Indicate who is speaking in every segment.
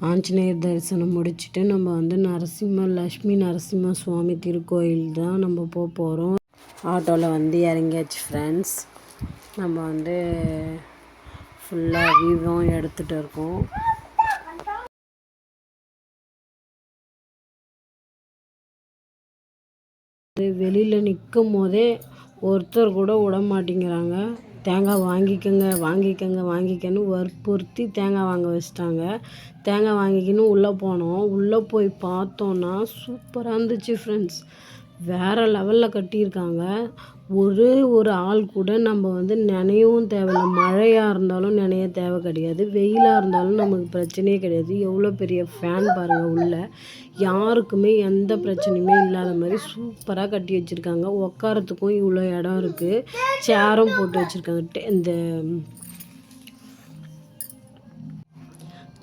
Speaker 1: ஆஞ்சநேயர் தரிசனம் முடிச்சுட்டு நம்ம வந்து லக்ஷ்மி நரசிம்ம சுவாமி திருக்கோயில் தான் நம்ம போகிறோம். ஆட்டோவில் வந்து இறங்கியாச்சு ஃப்ரெண்ட்ஸ். நம்ம வந்து ஃபுல்லாக வியூவும் எடுத்துகிட்டு இருக்கோம். வெளியில் நிற்கும் போதே ஒருத்தர் கூட விட மாட்டேங்கிறாங்க. தேங்காய் வாங்கிக்கன்னு வற்புறுத்தி தேங்காய் வாங்க வச்சிட்டாங்க. தேங்காய் வாங்கிக்கின்னு உள்ளே போனோம். உள்ளே போய் பார்த்தோன்னா சூப்பராக இருந்துச்சு ஃப்ரெண்ட்ஸ். வேறு லெவலில் கட்டியிருக்காங்க. ஒரு ஆள் கூட நம்ம வந்து நினையவும் தேவையில்லை. மழையாக இருந்தாலும் நினைய தேவை கிடையாது, வெயிலாக இருந்தாலும் நமக்கு பிரச்சனையே கிடையாது. எவ்வளோ பெரிய ஃபேன் பாருங்கள். உள்ளே யாருக்குமே எந்த பிரச்சனையுமே இல்லாத மாதிரி சூப்பராக கட்டி வச்சுருக்காங்க. உட்காரத்துக்கும் இவ்வளோ இடம் இருக்குது. சேரும் போட்டு வச்சுருக்காங்க.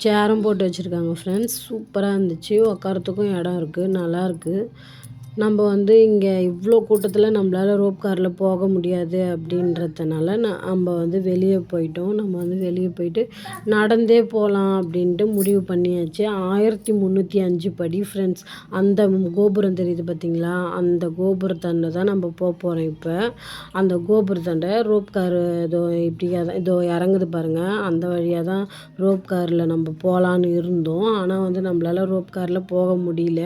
Speaker 1: சேரும் போட்டு வச்சுருக்காங்க ஃப்ரெண்ட்ஸ். சூப்பராக இருந்துச்சு. உட்காரத்துக்கும் இடம் இருக்குது, நல்லாயிருக்கு. நம்ம வந்து இங்கே இவ்வளோ கூட்டத்தில் நம்மளால் ரோப் காரில் போக முடியாது அப்படின்றதுனால நம்ம வந்து வெளியே போயிட்டோம். நம்ம வந்து வெளியே போயிட்டு நடந்தே போகலாம் அப்படின்ட்டு முடிவு பண்ணியாச்சு. 1305 படி ஃப்ரெண்ட்ஸ். அந்த கோபுரம் தெரியுது பார்த்திங்களா, அந்த கோபுரத்தாண்ட தான் நம்ம போகிறோம். இப்போ அந்த கோபுரத்தாண்ட ரோப் கார் இதோ இறங்குது பாருங்கள். அந்த வழியாக தான் ரோப் காரில் நம்ம போகலான்னு இருந்தோம். ஆனால் வந்து நம்மளால் ரோப் காரில் போக முடியல.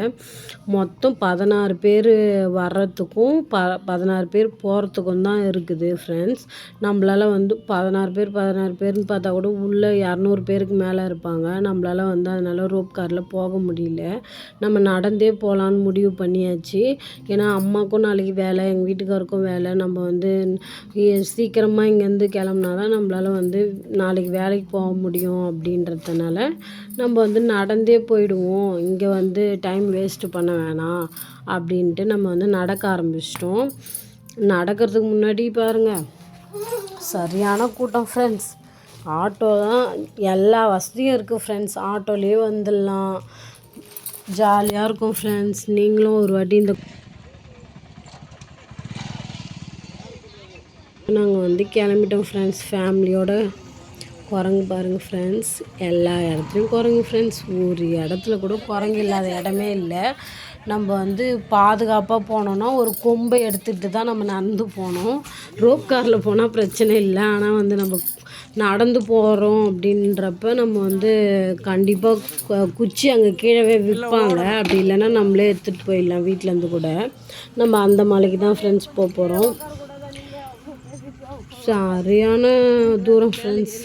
Speaker 1: மொத்தம் 16 பேர் வர்றதுக்கும் 16 பேர் போகிறதுக்கும் தான் இருக்குது ஃப்ரெண்ட்ஸ். நம்மளால் வந்து 16 பேர்னு பார்த்தா கூட உள்ளே 200 பேருக்கு மேலே இருப்பாங்க. நம்மளால் வந்து அதனால் ரோப் காரில் போக முடியல. நம்ம நடந்தே போகலான்னு முடிவு பண்ணியாச்சு. ஏன்னா அம்மாவுக்கும் நாளைக்கு வேலை, எங்கள் வீட்டுக்காருக்கும் வேலை. நம்ம வந்து சீக்கிரமாக இங்கேருந்து கிளம்புனா தான் நம்மளால் வந்து நாளைக்கு வேலைக்கு போக முடியும் அப்படின்றதுனால நம்ம வந்து நடந்தே போயிடுவோம். இங்கே வந்து டைம் வேஸ்ட்டு பண்ண வேணாம் அப்படின்ட்டு நம்ம வந்து நடக்க ஆரம்பிச்சிட்டோம். நடக்கிறதுக்கு முன்னாடி பாருங்கள் சரியான கூட்டம் ஃப்ரெண்ட்ஸ். ஆட்டோ தான், எல்லா வசதியும் இருக்குது ஃப்ரெண்ட்ஸ். ஆட்டோலேயே வந்துடலாம், ஜாலியாக இருக்கும் ஃப்ரெண்ட்ஸ். நீங்களும் ஒரு வாட்டி நாங்கள் வந்து கிளம்பிட்டோம் ஃப்ரெண்ட்ஸ் ஃபேமிலியோடு. குரங்கு பாருங்கள் ஃப்ரெண்ட்ஸ். எல்லா இடத்துலையும் குரங்கு ஃப்ரெண்ட்ஸ். ஒரு இடத்துல கூட குரங்கு இல்லாத இடமே இல்லை. நம்ம வந்து பாதுகாப்பாக போனோன்னா ஒரு கொம்பை எடுத்துகிட்டு தான் நம்ம நடந்து போனோம். ரோப் காரில் போனால் பிரச்சனை இல்லை. ஆனால் வந்து நம்ம நடந்து போகிறோம் அப்படின்றப்ப நம்ம வந்து கண்டிப்பாக குச்சி அங்கே கீழே விற்பாங்க. அப்படி இல்லைன்னா நம்மளே எடுத்துகிட்டு போயிடலாம் வீட்டிலேருந்து கூட. நம்ம அந்த மலைக்கு தான் ஃப்ரெண்ட்ஸ் போகிறோம். சரியான தூரம் ஃப்ரெண்ட்ஸ்.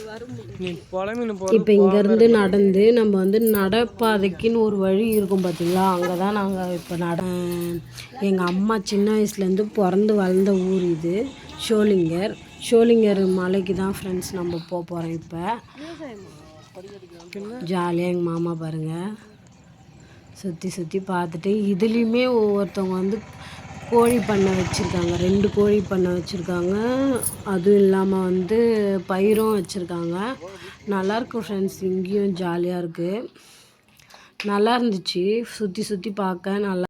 Speaker 1: இப்போ இங்கேருந்து நடந்து நம்ம வந்து நடப்பாதைக்குன்னு ஒரு வழி இருக்கும் பார்த்தீங்களா, அங்கே தான் நாங்கள் இப்போ எங்கள் அம்மா சின்ன வயசுலேருந்து பிறந்து வளர்ந்த ஊர் இது ஷோலிங்கர் மலைக்கு தான் ஃப்ரெண்ட்ஸ் நம்ம போகிறோம். இப்போ ஜாலியாக எங்கள் மாமா பாருங்கள் சுற்றி பார்த்துட்டு, இதுலேயுமே ஒவ்வொருத்தவங்க வந்து கோழி பண்ணை வச்சுருக்காங்க. 2 கோழி பண்ணை வச்சுருக்காங்க. அதுவும் இல்லாமல் வந்து பயிரும் வச்சுருக்காங்க. நல்லாயிருக்கும் ஃப்ரெண்ட்ஸ். இங்கேயும் ஜாலியாக இருக்குது. நல்லா இருந்துச்சு சுற்றி பார்க்க. நல்லா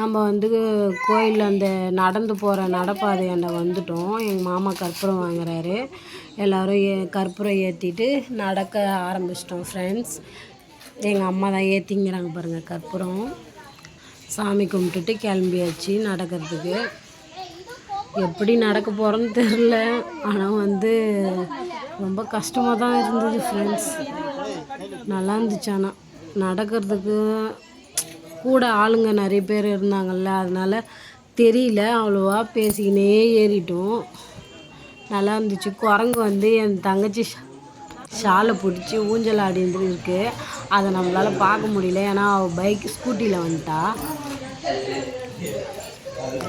Speaker 1: நம்ம வந்து கோயிலில் அந்த நடந்து போகிற நடைபாதையாண்ட வந்துட்டோம். எங்கள் மாமா கற்பூரம் வாங்குறாரு. எல்லோரும் கற்பூரம் ஏற்றிட்டு நடக்க ஆரம்பிச்சிட்டோம் ஃப்ரெண்ட்ஸ். எங்கள் அம்மா தான் ஏற்றிங்கிறாங்க பாருங்கள் கற்பூரம். சாமி கும்பிட்டுட்டு கிளம்பியாச்சு நடக்கிறதுக்கு. எப்படி நடக்க போகிறோன்னு தெரில. ஆனால் வந்து ரொம்ப கஷ்டமாக தான் இருந்தது ஃப்ரெண்ட்ஸ். நல்லா இருந்துச்சு. ஆனால் நடக்கிறதுக்கு கூட ஆளுங்க நிறைய பேர் இருந்தாங்கள்ல, அதனால் தெரியல அவ்வளோவா. பேசிக்கினே ஏறிட்டோம். நல்லா இருந்துச்சு. குரங்கு வந்து என் தங்கச்சி ஷாலை பிடிச்சி ஊஞ்சல் ஆடிட்டு இருக்குது. அதை நம்மளால் பார்க்க முடியல, ஏன்னா அவள் ஸ்கூட்டியில் வந்துட்டா.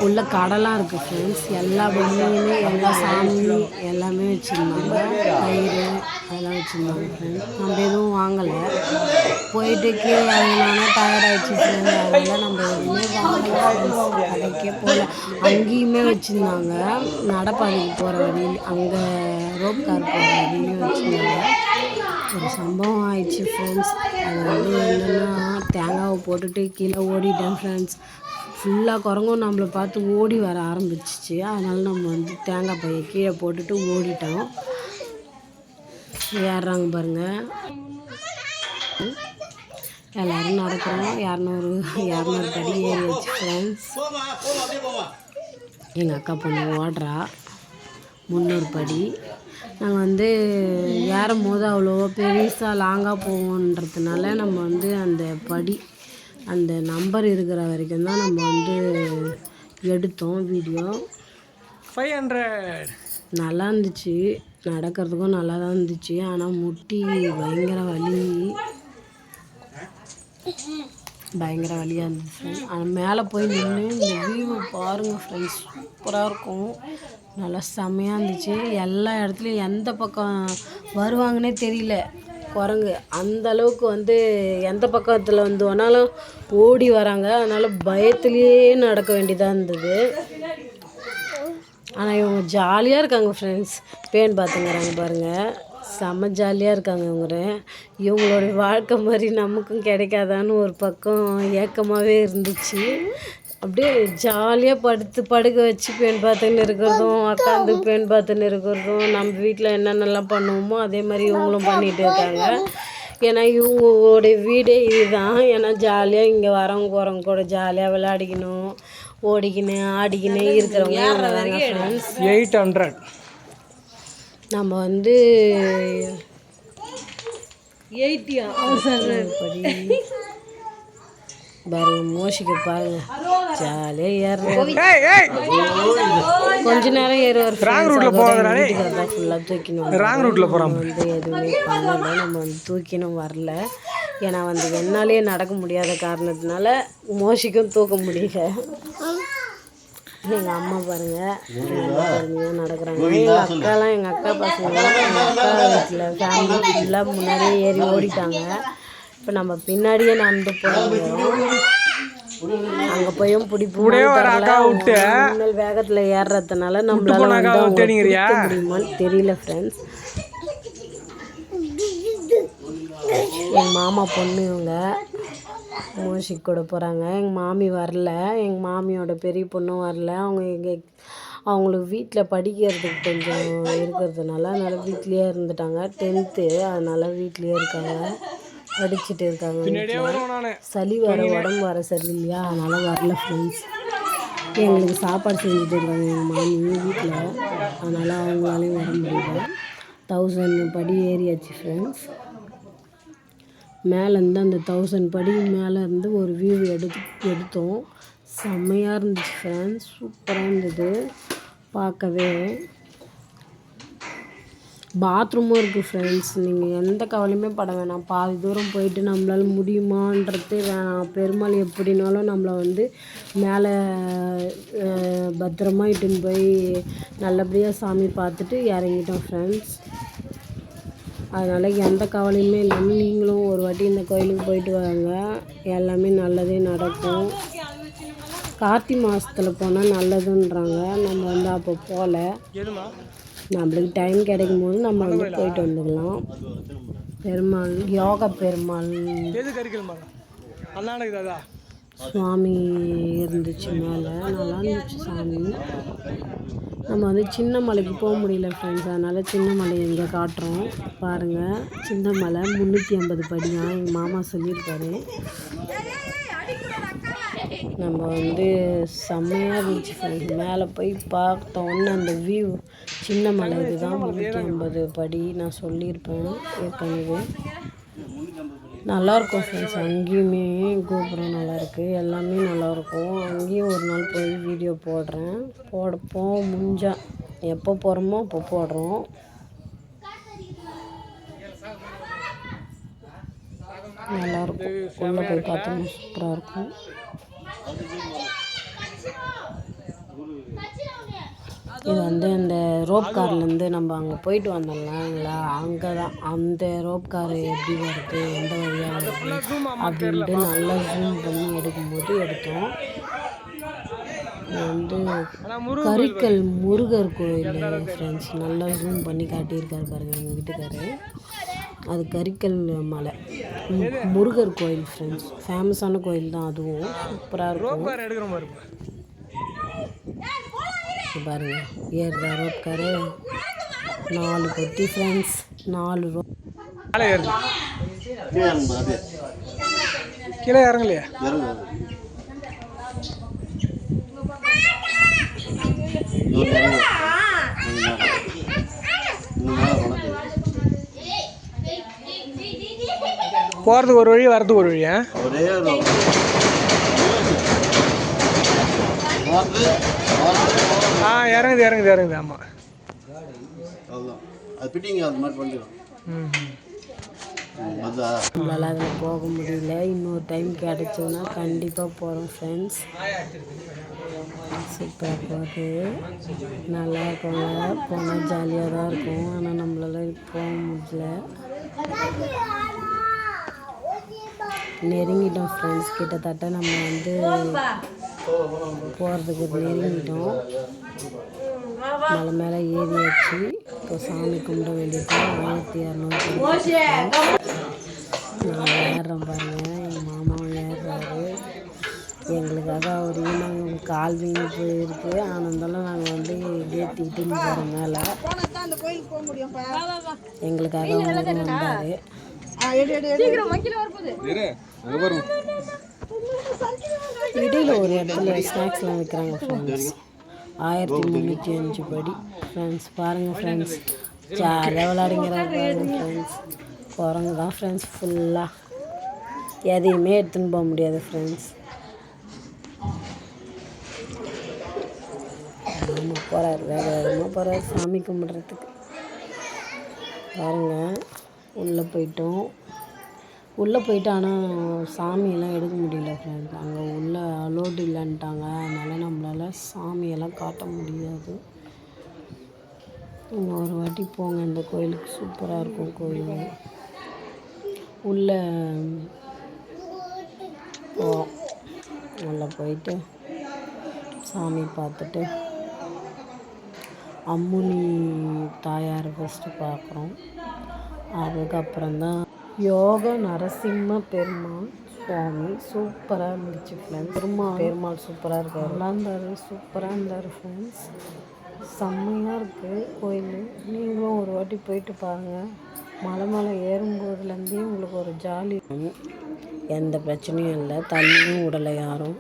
Speaker 1: உள்ள கடைலாம் இருக்குது ஃப்ரெண்ட்ஸ். எல்லா பொம்மையுமே, எல்லா சாமி எல்லாமே வச்சுருந்தாங்க. கயிறு அதெல்லாம் வச்சுருந்தாங்க ஃப்ரெண்ட்ஸ். நம்ம எதுவும் வாங்கலை. போயிட்டு கீழே இறங்கினானா டயர்டாகிடுச்சு ஃப்ரெண்ட்ஸ். அதனால் நம்ம எதுவுமே வாங்கலை. கடைக்கே போகல. அங்கேயுமே வச்சுருந்தாங்க. நடைபாதைக்கு போகிற வழியில், அங்கே ரோப் கார் போகிற வழியிலையும் வச்சுருந்தாங்க. ஒரு சம்பவம் ஆயிடுச்சு ஃப்ரெண்ட்ஸ். அது வந்து என்னென்னா, தேங்காவை போட்டுட்டு கீழே ஓடிட்டேன் ஃப்ரெண்ட்ஸ். ஃபுல்லாக குரங்கும் நம்மளை பார்த்து ஓடி வர ஆரம்பிச்சிச்சு. அதனால் நம்ம வந்து தேங்காய் பையை கீழே போட்டுட்டு ஓடிட்டோம். ஏறுறாங்க பாருங்கள். எல்லோரும் நடக்கிறோம். 200 படி ஏறி வச்சு ஃப்ரெண்ட்ஸ். எங்கள் அக்கா பொண்ணு ஓடுறா 300 படி. நாங்கள் வந்து ஏறும் போது அவ்வளோவா பெருசாக லாங்காக போவோன்றதுனால நம்ம வந்து அந்த படி அந்த நம்பர் இருக்கிற வரைக்கும் தான் நம்ம வந்து எடுத்தோம் வீடியோ.
Speaker 2: 500
Speaker 1: நல்லா இருந்துச்சு, நடக்கிறதுக்கும் நல்லா தான் இருந்துச்சு. ஆனால் முட்டி பயங்கர வலியாக இருந்துச்சு. ஆனால் மேலே போய் நின்று இந்த வியூவை பாருங்கள் ஃப்ரெண்ட்ஸ், சூப்பராக இருக்கும். நல்லா செம்மையாக இருந்துச்சு. எல்லா இடத்துலையும் எந்த பக்கம் வருவாங்கன்னே தெரியல குரங்கு. அந்த அளவுக்கு வந்து எந்த பக்கத்தில் வந்து வேணாலும் ஓடி வராங்க. அதனால் பயத்துலேயே நடக்க வேண்டியதாக இருந்தது. ஆனால் இவங்க ஜாலியாக இருக்காங்க ஃப்ரெண்ட்ஸ். பேன் பார்த்துங்கிறாங்க பாருங்கள், செம்ம ஜாலியாக இருக்காங்க. இவங்களோட வாழ்க்கை மாதிரி நமக்கும் கிடைக்காதான்னு ஒரு பக்கம் ஏக்கமாகவே இருந்துச்சு. அப்படியே ஜாலியாக படுக்க வச்சு பேன் பார்த்துன்னு இருக்கிறதும், உட்காந்து பேன் பார்த்துன்னு இருக்கிறதும், நம்ம வீட்டில் என்னென்னலாம் பண்ணுவோமோ அதே மாதிரி இவங்களும் பண்ணிகிட்டு இருக்காங்க. ஏன்னா இவங்களுடைய வீடே இதுதான். ஏன்னா ஜாலியாக இங்கே வரவங்க போகிறவங்க கூட ஜாலியாக விளையாடிக்கணும், ஓடிக்கின்னு ஆடிக்கின்னு இருக்கிறவங்க ஃப்ரெண்ட்ஸ்.
Speaker 2: 800
Speaker 1: நம்ம வந்து 80 பாருங்க, மோஷிக்க பாருங்க ஜாலியாக ஏறுறேன். கொஞ்ச நேரம் ஏறுவார். ஃபுல்லாக தூக்கின்னு வந்து எதுவுமே பண்ணல. நம்ம வந்து தூக்கினும் வரல. ஏன்னா வந்து என்னாலே நடக்க முடியாத காரணத்தினால மோஷிக்கும் தூக்க முடியல. எங்கள் அம்மா பாருங்கள் பொறுமையாக நடக்கிறாங்க. எங்கள் அக்கா பசங்களாம் எங்கள் அக்கா வீட்டில் ஃபேமிலி ஃபுல்லாக முன்னாடியே ஏறி ஓடிட்டாங்க. இப்போ நம்ம பின்னாடியே நடந்து போகிறோம். அங்கே போயும் பிடிப்போம். வேகத்தில் ஏறுறதுனால நம்மளால வந்து முடியுமான்னு தெரியல ஃப்ரெண்ட்ஸ். எங்கள் மாமா பொண்ணு இவங்க மோஷிக் கூட போகிறாங்க. எங்கள் மாமி வரல, எங்கள் மாமியோட பெரிய பொண்ணும் வரல. அவங்களுக்கு வீட்டில் படிக்கிறதுக்கு கொஞ்சம் இருக்கிறதுனால அதனால் வீட்லேயே இருந்துட்டாங்க. 10th அதனால் வீட்லேயே இருக்காங்க, படிச்சுட்டு இருக்காங்க. சளி வர உடம்பு வர சரியில்லையா, அதனால் வரல ஃப்ரெண்ட்ஸ். எங்களுக்கு சாப்பாடு செஞ்சுட்டு இருக்காங்க எங்கள் மாமி வீட்டில், அதனால் அவங்களாலையும் வர முடியல. 1000 படி ஏறியாச்சு ஃப்ரெண்ட்ஸ். மேலேருந்து அந்த 1000 படி மேலேருந்து ஒரு வியூ எடுத்தோம். செம்மையாக இருந்துச்சு ஃப்ரெண்ட்ஸ், சூப்பராக இருந்தது பார்க்கவே. பாத்ரூமும் இருக்குது ஃப்ரெண்ட்ஸ். நீங்கள் எந்த கவலையுமே பட வேணாம். பாதி தூரம் போயிட்டு நம்மளால் முடியுமான்றது வேணாம். பெருமாள் எப்படினாலும் நம்மளை வந்து மேலே பத்திரமா இட்டுன்னு போய் நல்லபடியாக சாமி பார்த்துட்டு இறங்கிட்டோம் ஃப்ரெண்ட்ஸ். அதனால் எந்த கவலையுமே இல்லாமல் நீங்களும் ஒரு வாட்டி இந்த கோயிலுக்கு போயிட்டு வாங்க, எல்லாமே நல்லதே நடக்கும். கார்த்திகை மாதத்தில் போனால் நல்லதுன்றாங்க. நம்ம வந்து அப்போ போகல, நம்மளுக்கு டைம் கிடைக்கும் போது நம்ம வந்து போயிட்டு வந்துக்கலாம். பெருமாள் யோகா பெருமாள் சுவாமி இருந்துச்சு மேலே, நல்லா இருந்துச்சு சாமி. நம்ம வந்து சின்ன மலைக்கு போக முடியல ஃப்ரெண்ட்ஸ், அதனால் சின்ன மலை எங்கே காட்டுறோம் பாருங்கள். சின்ன மலை 350 படியாக எங்கள் மாமா சொல்லியிருக்காரு. நம்ம வந்து செம்மையாக இருந்துச்சு ஃப்ரெண்ட்ஸ். மேலே போய் பார்த்தோன்னே அந்த வியூ, சின்ன மலை இதுதான் 350 படி நான் சொல்லியிருப்பேன் ஏற்கனவே. நல்லாயிருக்கும் ஃப்ரெண்ட்ஸ். அங்கேயுமே கோபுரம் நல்லாயிருக்கு, எல்லாமே நல்லாயிருக்கும். அங்கேயும் ஒரு நாள் போய் வீடியோ போடுறேன். முடிஞ்சா எப்போ போகிறோமோ அப்போ போடுறோம். நல்லாயிருக்கும், உள்ளே போய் பார்த்தோம்னா சூப்பராக இருக்கும். இது வந்து இந்த ரோப் கார்லேருந்து நம்ம அங்கே போயிட்டு வந்தோம்ல, அங்கே தான் அந்த ரோப் கார் எப்படி வருது, எந்த வழியாக வருது அப்படின்ட்டு நல்லா ஜூம் பண்ணி எடுக்கும்போது எடுத்தோம். வந்து கரிக்கல் முருகர் கோயில் ஃப்ரெண்ட்ஸ், நல்லா ஜூம் பண்ணி காட்டியிருக்காரு பாருங்கள் எங்கள் வீட்டுக்காரு. அது கரிக்கல் மலை முருகர் கோயில் ஃப்ரெண்ட்ஸ், ஃபேமஸான கோயில் தான் அதுவும், சூப்பராக இருக்கும். பாருங்க ஏறுதா ரோப் காரு, 4 பொட்டி ஃப்ரெண்ட்ஸ், 4 ரோப்.
Speaker 2: கீழே இறங்கலையா? போகிறதுக்கு ஒரு வழி, வரதுக்கு ஒரு வழியா? இறங்குது. ஆமாம்,
Speaker 1: நம்மளால் அதில் போக முடியல. இன்னொரு டைம் கிடச்சோன்னா கண்டிப்பாக போகிறோம் ஃப்ரெண்ட்ஸ். சூப்பராக போகுது, நல்லா இருக்குங்க. போனால் ஜாலியாக தான் இருக்கும். ஆனால் நம்மளால் போக முடியல. நெருங்கிட்டோம் ஃப்ரெண்ட்ஸ், கிட்டத்தட்ட நம்ம வந்து போகிறதுக்கு நெருங்கிட்டோம். மலை மேலே ஏறியாச்சு. இப்போ சாமி கும்பிட வேண்டியது 1200. நான் ஏறுறேன் பாருங்கள், எங்கள் மாமாவும் ஏறுறாரு. எங்களுக்காக அவர் நாங்கள் கால் வீங்கி போயிருக்கு. ஆனந்தாலும் நாங்கள் வந்து ஏற்றிக்கிட்டு போகிறோம் மேலே. எங்களுக்காக அவர் வந்தார். இடையில் ஒரு இடத்துல ஸ்நாக்ஸ்லாம் விற்கிறாங்க ஃப்ரெண்ட்ஸ். 1305 படி ஃப்ரெண்ட்ஸ். பாருங்கள் ஃப்ரெண்ட்ஸ், ஜாலியாக விளையாடுங்கிறாரு பாருங்கள் ஃப்ரெண்ட்ஸ். குரங்கு தான் ஃப்ரெண்ட்ஸ் ஃபுல்லாக. எதையுமே எடுத்துன்னு போக முடியாது ஃப்ரெண்ட்ஸ். ஆமாம், போகிறார், வேகமாக போகிறார் சாமி கும்பிட்றதுக்கு. பாருங்கள், உள்ளே போயிட்டு ஆனால் சாமியெல்லாம் எடுக்க முடியல ஃப்ரெண்ட்ஸ். அங்கே உள்ளே அலோடு இல்லைன்ட்டாங்க. அதனால் நம்மளால் சாமியெல்லாம் காட்ட முடியாது. இன்னொரு வாட்டி போங்க, இந்த கோயிலுக்கு சூப்பராக இருக்கும் கோயில். உள்ளே போயிட்டு சாமி பார்த்துட்டு அம்முனி தாயார் ஃபஸ்ட்டு பார்க்குறோம். அதுக்கப்புறம்தான் யோக நரசிம்ம பெருமாள் சுவாமி. சூப்பராக இருந்துச்சு ஃப்ரெண்ட்ஸ். பெருமாள் சூப்பராக இருக்கார், நல்லா இருந்தார், சூப்பராக இருந்தார் ஃப்ரெண்ட்ஸ். செம்மையாக இருக்குது கோயில். நீங்களும் ஒரு வாட்டி போயிட்டு பாருங்கள். மலை ஏறும்போதுலேருந்தே உங்களுக்கு ஒரு ஜாலி. எந்த பிரச்சனையும் இல்லை, தண்ணியும் விடலை யாரும்.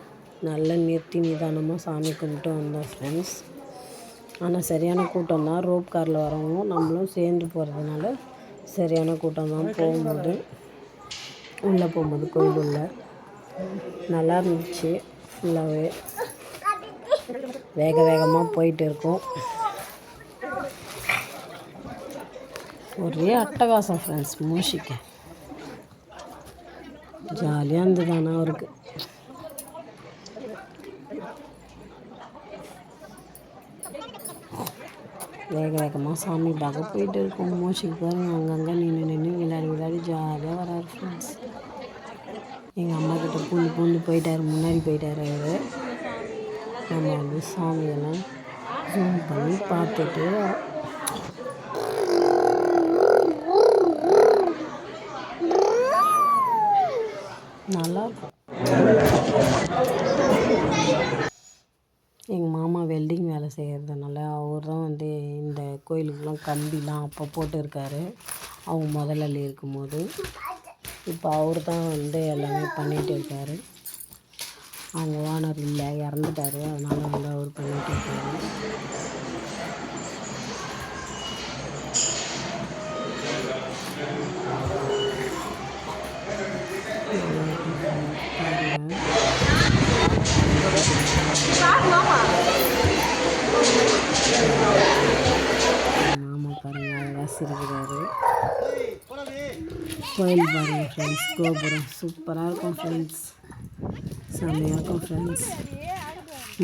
Speaker 1: நல்லா நிறுத்தி நிதானமாக சாமி கும்பிட்டு வந்தோம் ஃப்ரெண்ட்ஸ். ஆனால் சரியான கூட்டம் தான். ரோப் காரில் வரவங்க நம்மளும் சேர்ந்து போகிறதுனால சரியான கூட்டம் தான். உள்ளே போகும்போது கோயில் உள்ள நல்லா இருந்துச்சு. ஃபுல்லாகவே வேகமாக போயிட்டு இருக்கோம். ஒரே அட்டகாசம் ஃப்ரெண்ட்ஸ். மூஷிக்க ஜாலியாக இருந்தது. ஆனால் அவருக்கு வேகமாக சாமி பார்க்க போயிட்டு இருக்கோம். மூஷிக்கு பாருங்க, அங்கங்கே நின்று விளையாடி ஜாலியாக வராரு ஃப்ரெண்ட்ஸ். எங்கள் அம்மா கிட்ட பூந்து போயிட்டார், முன்னாடி போயிட்டார் அவர். நம்ம வந்து சாமியெல்லாம் ஜூம் பண்ணி பார்த்துட்டு நல்லாயிருக்கும். எங்கள் மாமா வெல்டிங் வேலை செய்கிறதுனால அவர் தான் வந்து இந்த கோயிலுக்கெலாம் கம்பிலாம் அப்போ போட்டு இருக்கார். அவங்க முதலாளி இருக்கும்போது. இப்போ அவர் தான் வந்து எல்லாமே பண்ணிகிட்டு இருக்கார். அவங்க ஓனர் இல்லை, இறந்துட்டார். அதனால் வந்து அவர் பண்ணிகிட்டு இருக்காரு. மாமா பாருங்கள், அழகாக சிரிக்கிறாரு. கோயில் பாருங்கள் ஃப்ரெண்ட்ஸ், கோபுரம் சூப்பராக இருக்கும் ஃப்ரெண்ட்ஸ். செம்மையாக இருக்கும் ஃப்ரெண்ட்ஸ்.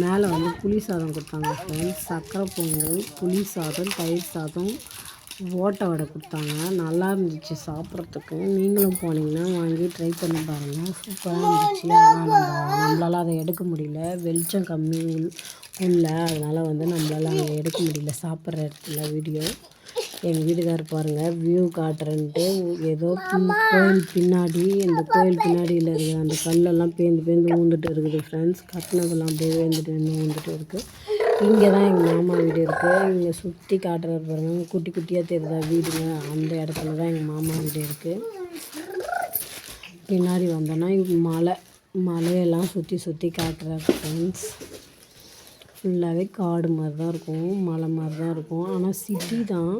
Speaker 1: மேலே வந்து புளி சாதம் கொடுத்தாங்க ஃப்ரெண்ட்ஸ். சக்கரை பொங்கல், புளி சாதம், தயிர் சாதம், ஓட்டை வடை கொடுத்தாங்க. நல்லா இருந்துச்சு சாப்பிட்றதுக்கு. நீங்களும் போனீங்கன்னா வாங்கி ட்ரை பண்ணி பாருங்கள், சூப்பராக இருந்துச்சு. ஆனால் நம்மளால் அதை எடுக்க முடியல, வெளிச்சம் கம்மி உள்ள. அதனால் வந்து நம்மளால் அதை எடுக்க முடியல சாப்பிட்ற இடத்துல வீடியோ. எங்கள் வீட்டுக்காரர் பாருங்கள், வியூ காட்டுறேன்ட்டு ஏதோ கோயில் பின்னாடி, இந்த கோயில் பின்னாடியில் இருக்கிற அந்த கல்லெல்லாம் பேந்து ஊந்துட்டு இருக்குது ஃப்ரெண்ட்ஸ். கட்டினதெல்லாம் அப்படியே ஊந்துட்டு இருக்குது. இங்கே தான் எங்கள் மாமா வீடு இருக்குது. இங்கே சுற்றி காட்டுறாரு பாருங்கள், குட்டியாக தெரியுதா வீடுங்க. அந்த இடத்துல தான் எங்கள் மாமா வீடு இருக்குது. பின்னாடி வந்தோன்னா இங்கே மலையெல்லாம் சுற்றி சுற்றி காட்டுறாரு ஃப்ரெண்ட்ஸ். ஃபுல்லாகவே காடு மாதிரி தான் இருக்கும், மலை மாதிரி தான் இருக்கும். ஆனால் சிட்டி தான்.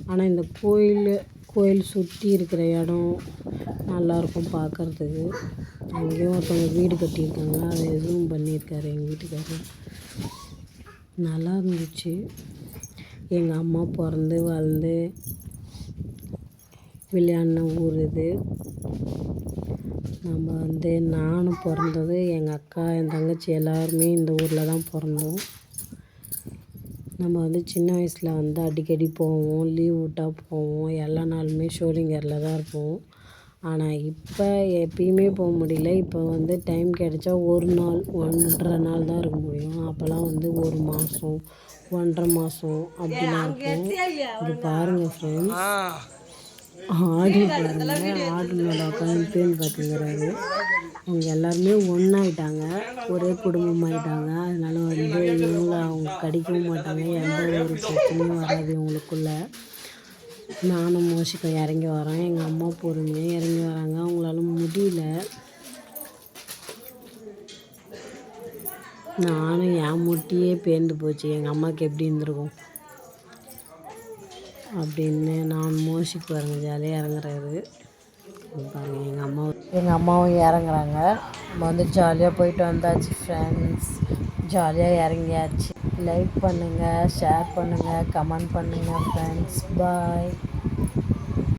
Speaker 1: ஆனால் இந்த கோயில் சுற்றி இருக்கிற இடம் நல்லாயிருக்கும் பார்க்குறதுக்கு. அங்கேயும் ஒருத்தவங்க வீடு கட்டியிருக்காங்க, அதை எதுவும் பண்ணியிருக்காரு எங்கள் வீட்டுக்காரர். நல்லா இருந்துச்சு. எங்கள் அம்மா பிறந்து வளர்ந்து விளையாடின ஊர் இது. நம்ம வந்து நானும் பிறந்தது, எங்கள் அக்கா என் தங்கச்சி எல்லாருமே இந்த ஊரில் தான் பிறந்தோம். நம்ம வந்து சின்ன வயசில் வந்து அடிக்கடி போவோம், லீவ் விட்டால் போவோம். எல்லா நாளுமே ஷோலிங்கரில் தான் இருப்போம். ஆனால் இப்போ எப்பயுமே போக முடியல. இப்போ வந்து டைம் கிடைச்சா ஒரு நாள் 1.5 நாள் தான் இருக்க முடியும். அப்போல்லாம் வந்து 1 மாதம் 1.5 மாதம் அப்படிலாம் இருக்கும். இது பாருங்கள் ஃப்ரெண்ட்ஸ், ஆடு பாருங்கள், ஆடு மேலே உட்காந்து பேன் பார்த்துக்கிறாரு. அவங்க எல்லாருமே ஒன்றாயிட்டாங்க, ஒரே குடும்பமாயிட்டாங்க. அதனால வந்து இவங்கள அவங்க கடிக்கவும் மாட்டாங்க, எந்த ஒரு பிரச்சனையும் வராது இவங்களுக்குள்ள. நானும் மோஷிக்கும் இறங்கி வரேன், எங்கள் அம்மா பொறுமையாக இறங்கி வராங்க. அவங்களால முடியல. நானும் என் முட்டியே பேர்ந்து போச்சு, எங்கள் அம்மாவுக்கு எப்படி இருந்திருக்கும் அப்படின்னு. நான் மோஷிக்கு பாருங்க ஜாலியாக இறங்குறாரு பாருங்கள். எங்கள் அம்மாவும் இறங்குறாங்க. நம்ம வந்து ஜாலியாக போயிட்டு வந்தாச்சு ஃப்ரெண்ட்ஸ். ஜாலியாக இறங்கியாச்சு. லைக் பண்ணுங்கள், ஷேர் பண்ணுங்கள், கமெண்ட் பண்ணுங்கள் ஃப்ரெண்ட்ஸ். பாய்.